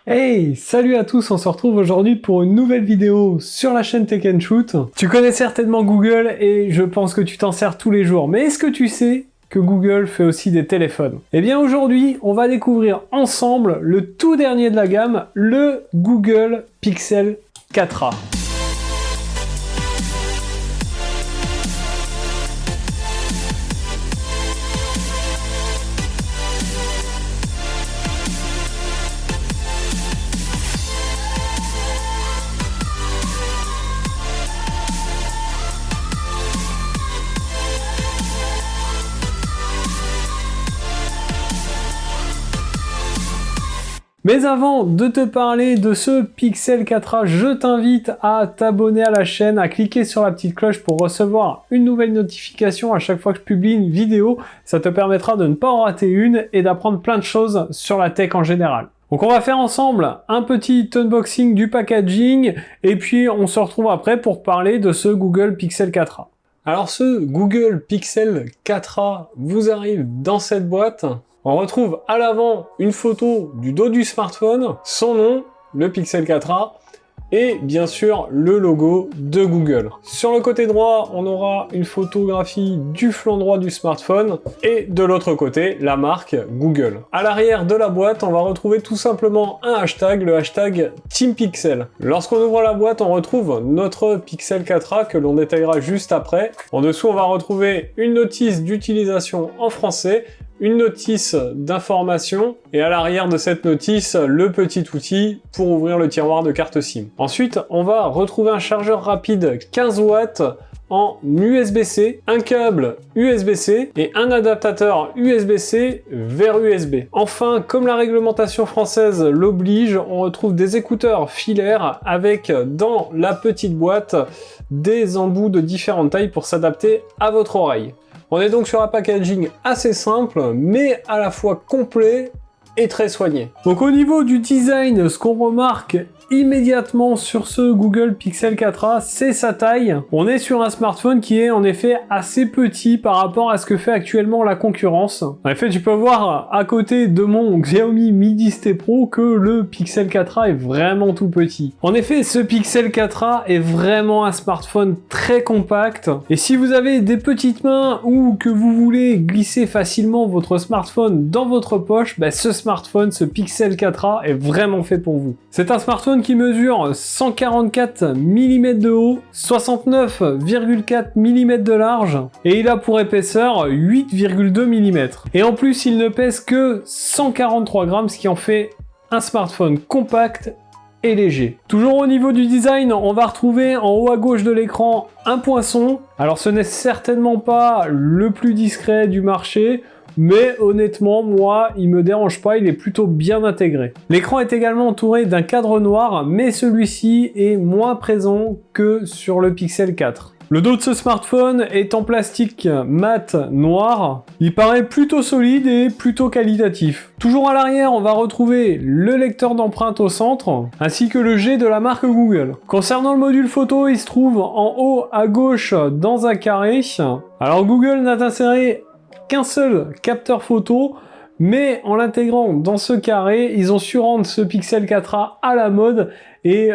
Hey, salut à tous, on se retrouve aujourd'hui pour une nouvelle vidéo sur la chaîne Tech & Shoot. Tu connais certainement Google et je pense que tu t'en sers tous les jours, mais est-ce que tu sais que Google fait aussi des téléphones? Eh bien aujourd'hui, on va découvrir ensemble le tout dernier de la gamme, le Google Pixel 4a. Mais avant de te parler de ce Pixel 4a, je t'invite à t'abonner à la chaîne, à cliquer sur la petite cloche pour recevoir une nouvelle notification à chaque fois que je publie une vidéo. Ça te permettra de ne pas en rater une et d'apprendre plein de choses sur la tech en général. Donc on va faire ensemble un petit unboxing du packaging et puis on se retrouve après pour parler de ce Google Pixel 4a. Alors ce Google Pixel 4a vous arrive dans cette boîte. On retrouve à l'avant une photo du dos du smartphone, son nom, le Pixel 4a, et bien sûr le logo de Google. Sur le côté droit, on aura une photographie du flanc droit du smartphone, et de l'autre côté, la marque Google. À l'arrière de la boîte, on va retrouver tout simplement un hashtag, le hashtag TeamPixel. Lorsqu'on ouvre la boîte, on retrouve notre Pixel 4a que l'on détaillera juste après. En dessous, on va retrouver une notice d'utilisation en français, une notice d'information et à l'arrière de cette notice, le petit outil pour ouvrir le tiroir de carte SIM. Ensuite, on va retrouver un chargeur rapide 15 watts en USB-C, un câble USB-C et un adaptateur USB-C vers USB. Enfin, comme la réglementation française l'oblige, on retrouve des écouteurs filaires avec dans la petite boîte des embouts de différentes tailles pour s'adapter à votre oreille. On est donc sur un packaging assez simple, mais à la fois complet et très soigné. Donc au niveau du design, ce qu'on remarque immédiatement sur ce Google Pixel 4a, c'est sa taille. On est sur un smartphone qui est en effet assez petit par rapport à ce que fait actuellement la concurrence. En effet, tu peux voir à côté de mon Xiaomi Mi 10T Pro que le Pixel 4a est vraiment tout petit. En effet, ce Pixel 4a est vraiment un smartphone très compact. Et si vous avez des petites mains ou que vous voulez glisser facilement votre smartphone dans votre poche, ce smartphone, ce Pixel 4a est vraiment fait pour vous. C'est un smartphone qui mesure 144 mm de haut, 69,4 mm de large et il a pour épaisseur 8,2 mm. Et en plus, il ne pèse que 143 grammes, ce qui en fait un smartphone compact et léger. Toujours au niveau du design, on va retrouver en haut à gauche de l'écran un poinçon. Alors ce n'est certainement pas le plus discret du marché, mais honnêtement, moi, il me dérange pas, il est plutôt bien intégré. L'écran est également entouré d'un cadre noir, mais celui-ci est moins présent que sur le Pixel 4. Le dos de ce smartphone est en plastique mat noir. Il paraît plutôt solide et plutôt qualitatif. Toujours à l'arrière, on va retrouver le lecteur d'empreintes au centre, ainsi que le G de la marque Google. Concernant le module photo, il se trouve en haut à gauche dans un carré. Alors Google n'a inséré qu'un seul capteur photo, mais en l'intégrant dans ce carré, ils ont su rendre ce Pixel 4a à la mode et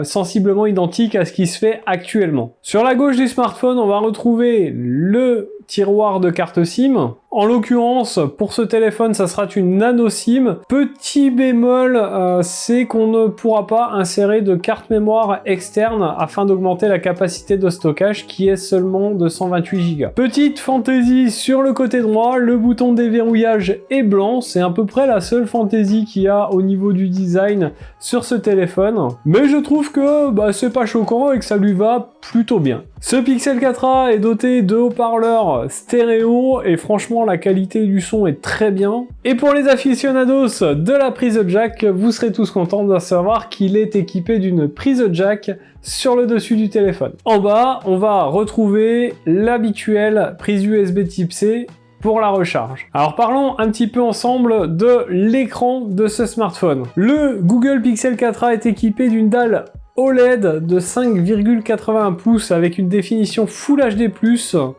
sensiblement identique à ce qui se fait actuellement. Sur la gauche du smartphone, on va retrouver le tiroir de carte SIM. En l'occurrence, pour ce téléphone, ça sera une nano SIM. Petit bémol, c'est qu'on ne pourra pas insérer de carte mémoire externe afin d'augmenter la capacité de stockage qui est seulement de 128 Go. Petite fantaisie sur le côté droit, le bouton de déverrouillage est blanc. C'est à peu près la seule fantaisie qu'il y a au niveau du design sur ce téléphone. Mais je trouve que c'est pas choquant et que ça lui va plutôt bien. Ce Pixel 4a est doté de haut-parleurs stéréo et franchement la qualité du son est très bien. Et pour les aficionados de la prise jack, vous serez tous contents de savoir qu'il est équipé d'une prise jack sur le dessus du téléphone. En bas, on va retrouver l'habituelle prise USB Type C pour la recharge. Alors parlons un petit peu ensemble de l'écran de ce smartphone. Le Google Pixel 4a est équipé d'une dalle OLED de 5,81 pouces avec une définition Full HD+,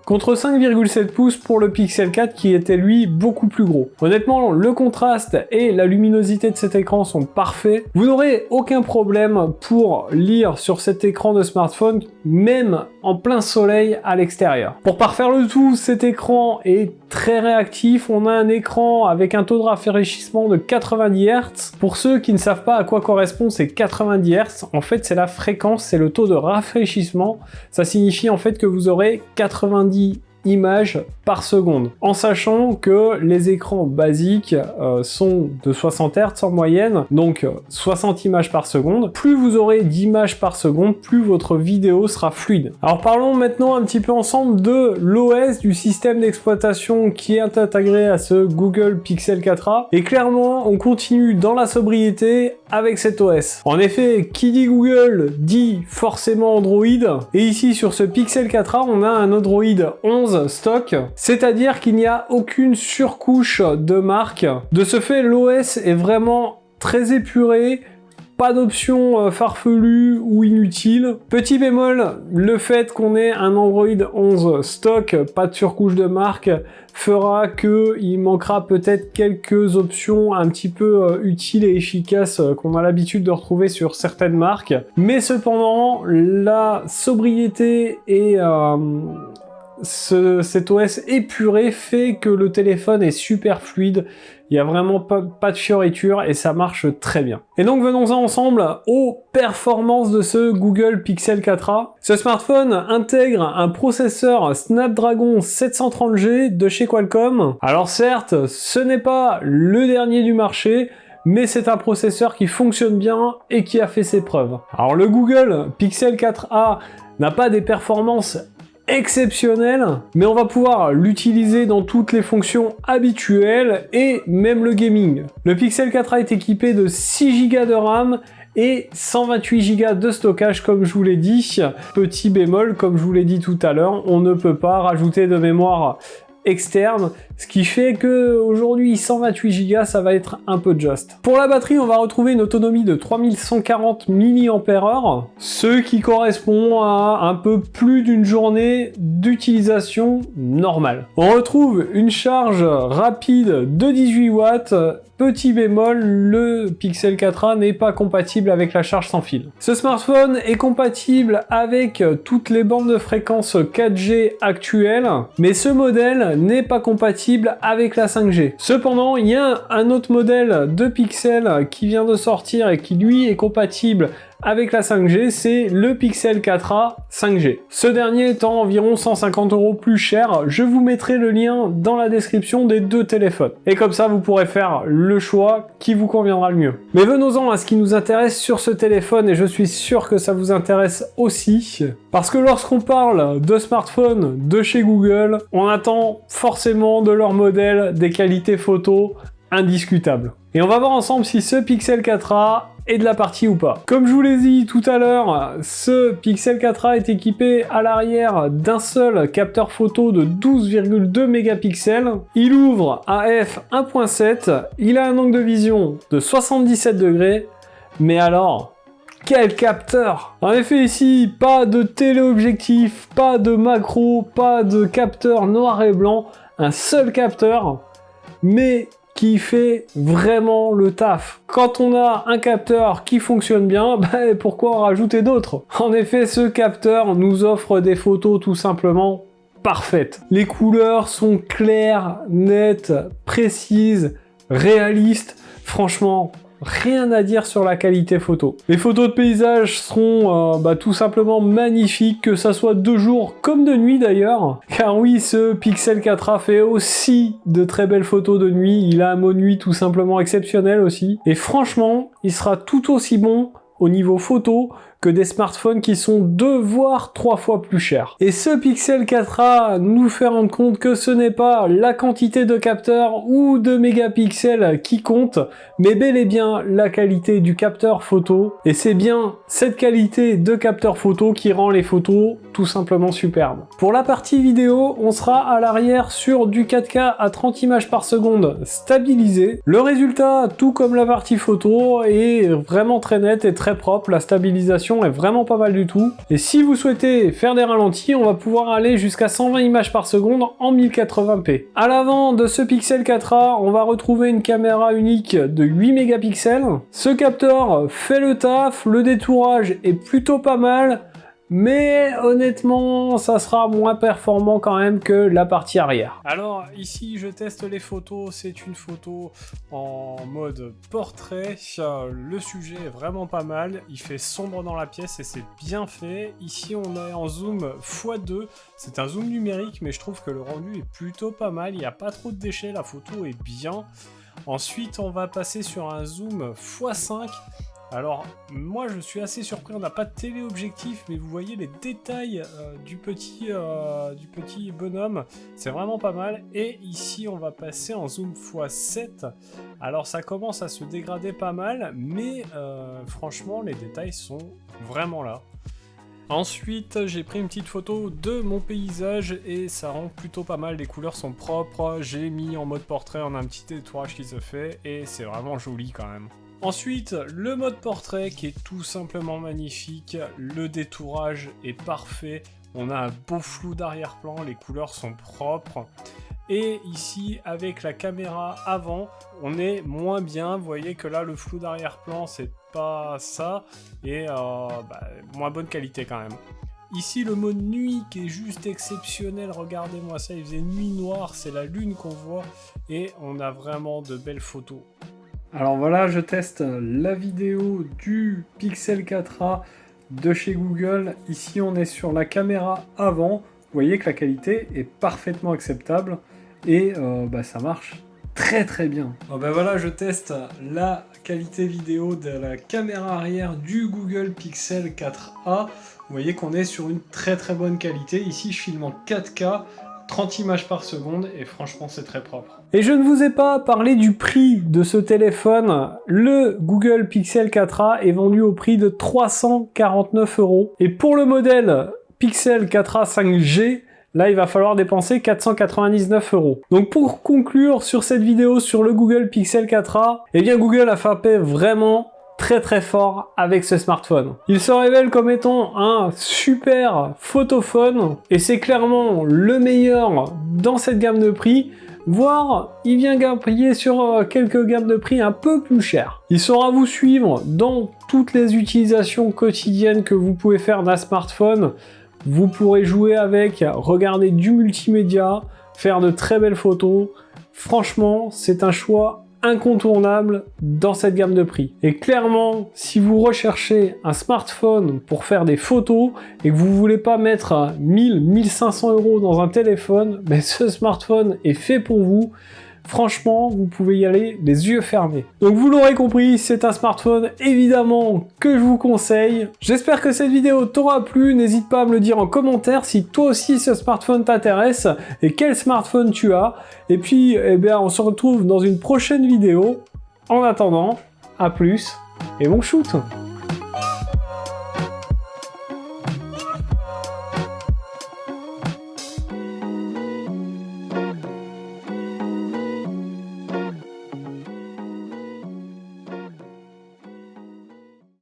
contre 5,7 pouces pour le Pixel 4 qui était lui beaucoup plus gros. Honnêtement, le contraste et la luminosité de cet écran sont parfaits. Vous n'aurez aucun problème pour lire sur cet écran de smartphone, même en plein soleil à l'extérieur. Pour parfaire le tout, cet écran est très réactif. On a un écran avec un taux de rafraîchissement de 90 Hz. Pour ceux qui ne savent pas à quoi correspond ces 90 Hz, en fait c'est la fréquence, c'est le taux de rafraîchissement. Ça signifie en fait que vous aurez 90 images par seconde, en sachant que les écrans basiques sont de 60 Hz en moyenne, donc 60 images par seconde. Plus vous aurez d'images par seconde, plus votre vidéo sera fluide. Alors parlons maintenant un petit peu ensemble de l'OS, du système d'exploitation qui est intégré à ce Google Pixel 4a, et clairement on continue dans la sobriété avec cet OS. En effet, qui dit Google dit forcément Android, et ici sur ce Pixel 4a on a un Android 11 stock, c'est-à-dire qu'il n'y a aucune surcouche de marque. De ce fait, l'OS est vraiment très épuré, pas d'options farfelues ou inutiles. Petit bémol, le fait qu'on ait un Android 11 stock, pas de surcouche de marque, fera qu'il manquera peut-être quelques options un petit peu utiles et efficaces qu'on a l'habitude de retrouver sur certaines marques. Mais cependant, la sobriété et cet OS épuré fait que le téléphone est super fluide, il n'y a vraiment pas de fioritures et ça marche très bien. Et donc venons-en ensemble aux performances de ce Google Pixel 4a. Ce smartphone intègre un processeur Snapdragon 730G de chez Qualcomm. Alors certes, ce n'est pas le dernier du marché, mais c'est un processeur qui fonctionne bien et qui a fait ses preuves. Alors le Google Pixel 4a n'a pas des performances exceptionnel, mais on va pouvoir l'utiliser dans toutes les fonctions habituelles et même le gaming. Le Pixel 4a est équipé de 6 Go de RAM et 128 Go de stockage comme je vous l'ai dit. Petit bémol, comme je vous l'ai dit tout à l'heure, on ne peut pas rajouter de mémoire externe, ce qui fait que aujourd'hui 128 Go ça va être un peu juste. Pour la batterie, on va retrouver une autonomie de 3140 mAh, ce qui correspond à un peu plus d'une journée d'utilisation normale. On retrouve une charge rapide de 18 watts. Petit bémol, le Pixel 4a n'est pas compatible avec la charge sans fil. Ce smartphone est compatible avec toutes les bandes de fréquences 4G actuelles, mais ce modèle n'est pas compatible avec la 5G. Cependant, il y a un autre modèle de Pixel qui vient de sortir et qui lui est compatible avec la 5G, c'est le Pixel 4a 5G. Ce dernier étant environ 150 € plus cher, je vous mettrai le lien dans la description des deux téléphones. Et comme ça, vous pourrez faire le choix qui vous conviendra le mieux. Mais venons-en à ce qui nous intéresse sur ce téléphone, et je suis sûr que ça vous intéresse aussi, parce que lorsqu'on parle de smartphone de chez Google, on attend forcément de leur modèle des qualités photo indiscutables. Et on va voir ensemble si ce Pixel 4a est de la partie ou pas. Comme je vous l'ai dit tout à l'heure, ce Pixel 4a est équipé à l'arrière d'un seul capteur photo de 12,2 mégapixels. Il ouvre à f 1.7, il a un angle de vision de 77 degrés, mais alors, quel capteur! En effet ici, pas de téléobjectif, pas de macro, pas de capteur noir et blanc, un seul capteur, mais qui fait vraiment le taf. Quand on a un capteur qui fonctionne bien, pourquoi en rajouter d'autres? En effet, ce capteur nous offre des photos tout simplement parfaites. Les couleurs sont claires, nettes, précises, réalistes. Franchement, rien à dire sur la qualité photo. Les photos de paysage seront tout simplement magnifiques, que ça soit de jour comme de nuit d'ailleurs. Car oui, ce Pixel 4a fait aussi de très belles photos de nuit. Il a un mode nuit tout simplement exceptionnel aussi. Et franchement, il sera tout aussi bon au niveau photo que des smartphones qui sont 2 voire 3 fois plus chers. Et ce Pixel 4a nous fait rendre compte que ce n'est pas la quantité de capteurs ou de mégapixels qui compte, mais bel et bien la qualité du capteur photo. Et c'est bien cette qualité de capteur photo qui rend les photos tout simplement superbes. Pour la partie vidéo, on sera à l'arrière sur du 4K à 30 images par seconde stabilisé. Le résultat, tout comme la partie photo, est vraiment très net et très très propre, la stabilisation est vraiment pas mal du tout. Et si vous souhaitez faire des ralentis, on va pouvoir aller jusqu'à 120 images par seconde en 1080p. À l'avant de ce Pixel 4a, on va retrouver une caméra unique de 8 mégapixels. Ce capteur fait le taf, le détourage est plutôt pas mal, mais honnêtement, ça sera moins performant quand même que la partie arrière. Alors ici, je teste les photos. C'est une photo en mode portrait. Le sujet est vraiment pas mal. Il fait sombre dans la pièce et c'est bien fait. Ici, on est en zoom x2. C'est un zoom numérique, mais je trouve que le rendu est plutôt pas mal. Il n'y a pas trop de déchets, la photo est bien. Ensuite, on va passer sur un zoom x5. Alors, moi je suis assez surpris, on n'a pas de téléobjectif, mais vous voyez les détails du petit bonhomme, c'est vraiment pas mal. Et ici, on va passer en zoom x7. Alors, ça commence à se dégrader pas mal, mais franchement, les détails sont vraiment là. Ensuite, j'ai pris une petite photo de mon paysage et ça rend plutôt pas mal, les couleurs sont propres. J'ai mis en mode portrait, on a un petit détourage qui se fait et c'est vraiment joli quand même. Ensuite, le mode portrait qui est tout simplement magnifique, le détourage est parfait, on a un beau flou d'arrière-plan, les couleurs sont propres. Et ici, avec la caméra avant, on est moins bien, vous voyez que là, le flou d'arrière-plan, c'est pas ça, et moins bonne qualité quand même. Ici, le mode nuit qui est juste exceptionnel, regardez-moi ça, il faisait nuit noire, c'est la lune qu'on voit, et on a vraiment de belles photos. Alors voilà, je teste la vidéo du Pixel 4a de chez Google. Ici, on est sur la caméra avant. Vous voyez que la qualité est parfaitement acceptable et ça marche très très bien. Voilà, je teste la qualité vidéo de la caméra arrière du Google Pixel 4a. Vous voyez qu'on est sur une très très bonne qualité. Ici, je filme en 4K. 30 images par seconde et franchement c'est très propre. Et je ne vous ai pas parlé du prix de ce téléphone. Le Google Pixel 4a est vendu au prix de 349 €. Et pour le modèle Pixel 4a 5G, là il va falloir dépenser 499 €. Donc pour conclure sur cette vidéo sur le Google Pixel 4a, eh bien Google a frappé vraiment très très fort avec ce smartphone. Il se révèle comme étant un super photophone et c'est clairement le meilleur dans cette gamme de prix, voire il vient grappiller sur quelques gammes de prix un peu plus chères. Il saura vous suivre dans toutes les utilisations quotidiennes que vous pouvez faire d'un smartphone. Vous pourrez jouer avec, regarder du multimédia, faire de très belles photos. Franchement, c'est un choix incontournable dans cette gamme de prix. Et clairement, si vous recherchez un smartphone pour faire des photos et que vous voulez pas mettre 1000-1500 € dans un téléphone, mais ce smartphone est fait pour vous. Franchement, vous pouvez y aller les yeux fermés. Donc vous l'aurez compris, c'est un smartphone évidemment que je vous conseille. J'espère que cette vidéo t'aura plu. N'hésite pas à me le dire en commentaire si toi aussi ce smartphone t'intéresse et quel smartphone tu as. Et puis, on se retrouve dans une prochaine vidéo. En attendant, à plus et bon shoot!